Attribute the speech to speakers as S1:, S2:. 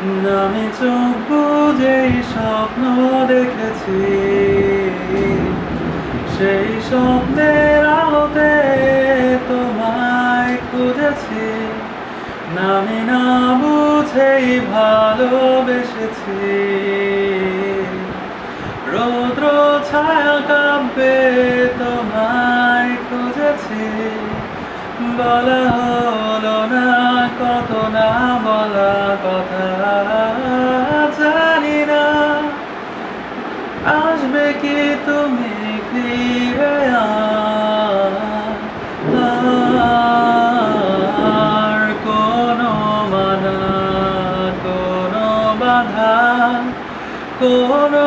S1: আমি চোখ বুজেই স্বপ্ন দেখেছি, সেই স্বপ্নের আলোতে তোমায় খুঁজেছি। আমি না বুঝেই ভালোবেসেছি, রৌদ্র ছায়া কাব্যে তোমায় খুঁজেছি। বলা হলো না কত না বলা কথা, জানি না আসবে কি তুমি ফিরে আর কোনো মানা, কোনো বাধা, কোনো